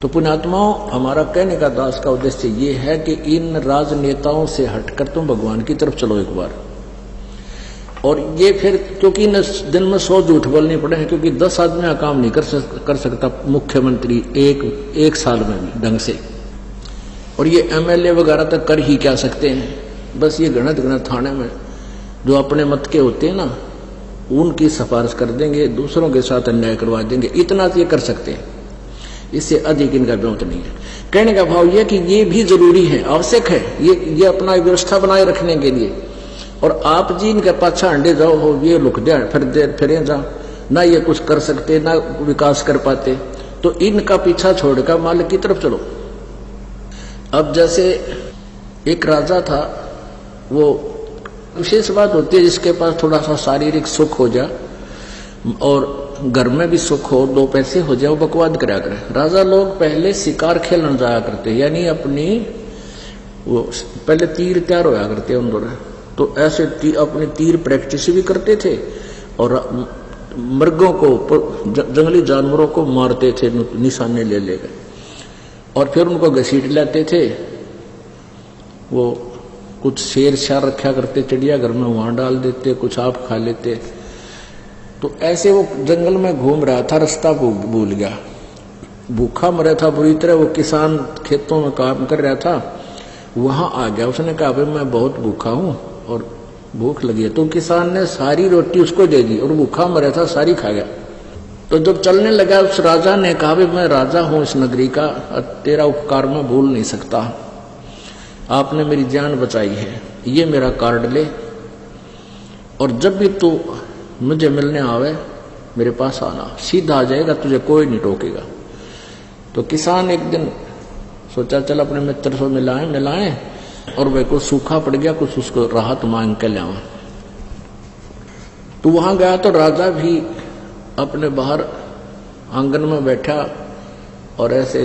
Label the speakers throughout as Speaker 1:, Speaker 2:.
Speaker 1: तो पुण्यात्माओं, हमारा कहने का दास का उद्देश्य ये है कि इन राजनेताओं से हटकर तुम भगवान की तरफ चलो एक बार। और ये फिर क्योंकि दिन में 100 झूठ बोलने पड़े हैं, क्योंकि 10 आदमी का काम नहीं कर सकता मुख्यमंत्री एक साल में भी ढंग से। और ये एमएलए वगैरह तक कर ही क्या सकते हैं, बस ये गणत थाने में जो अपने मत के होते हैं ना, उनकी सिफारिश कर देंगे, दूसरों के साथ अन्याय करवा देंगे, इतना तो ये कर सकते हैं, इससे अधिक इनका व्योत नहीं है। कहने का भाव यह कि ये भी जरूरी है, आवश्यक है, ये अपना व्यवस्था बनाए रखने के लिए। और आप जी इनके पाछा अंडे जाओ हो, ये लुक जाए फिरे जाओ, ना ये कुछ कर सकते ना विकास कर पाते, तो इनका पीछा छोड़कर मालिक की तरफ चलो। अब जैसे एक राजा था, वो विशेष बात होती है जिसके पास थोड़ा सा शारीरिक सुख हो जाए और घर में भी सुख हो, 2 पैसे हो जाए, वो बकवाद करा करे। राजा लोग पहले शिकार खेलने जाया करते, यानी अपनी वो पहले तीर तैयार होया करते उन दोनों, तो ऐसे अपनी तीर प्रैक्टिस भी करते थे और मृगों को, जंगली जानवरों को मारते थे निशाने ले लेकर, और फिर उनको घसीट लेते थे। वो कुछ शेर शार रखा करते चिड़िया घर में, वहां डाल देते, कुछ आप खा लेते। तो ऐसे वो जंगल में घूम रहा था, रास्ता भूल गया, भूखा मरा था बुरी तरह। वो किसान खेतों में काम कर रहा था, वहां आ गया, उसने कहा भाई मैं बहुत भूखा हूं और भूख लगी है। तो किसान ने सारी रोटी उसको दे दी और भूखा मरा था सारी खा गया। तो जब चलने लगा, उस राजा ने कहा भाई मैं राजा हूं इस नगरी का, तेरा उपकार मैं भूल नहीं सकता, आपने मेरी जान बचाई है, ये मेरा कार्ड ले, और जब भी तू मुझे मिलने आवे मेरे पास आना, सीधा आ जाएगा, तुझे कोई नहीं टोकेगा। तो किसान एक दिन सोचा चल अपने मित्र से मिलाएं, और वह को सूखा पड़ गया, कुछ उसको राहत मांग के लावा। तो वहां गया तो राजा भी अपने बाहर आंगन में बैठा और ऐसे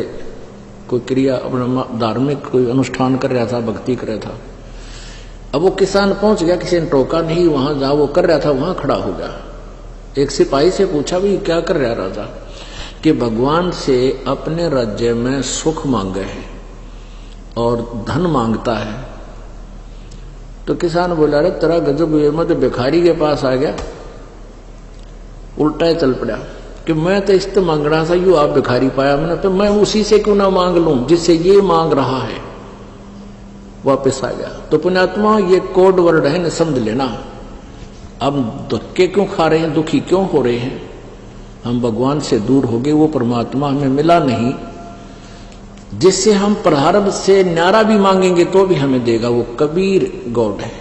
Speaker 1: कोई क्रिया, अपना धार्मिक कोई अनुष्ठान कर रहा था, भक्ति कर रहा था। अब वो किसान पहुंच गया, किसी ने टोका नहीं, वहां जहां वो कर रहा था वहां खड़ा हो गया। एक सिपाही से पूछा भी क्या कर रहा राजा, कि भगवान से अपने राज्य में सुख मांगे है और धन मांगता है। तो किसान बोला अरे तेरा गजब, मैं तो भिखारी के पास आ गया, उल्टा ही चल पड़ा कि मैं तो इस मांगना था, यू आप भिखारी पाया मैंने, तो मैं उसी से क्यों ना मांग लूं जिससे ये मांग रहा है। वापस आ गया। तो पुण्यात्मा, ये कोड वर्ड है न, समझ लेना। अब धक्के क्यों खा रहे हैं, दुखी क्यों हो रहे हैं, हम भगवान से दूर हो गए, वो परमात्मा हमें मिला नहीं जिससे हम प्रारब्ध से न्यारा भी मांगेंगे तो भी हमें देगा, वो कबीर गॉड है।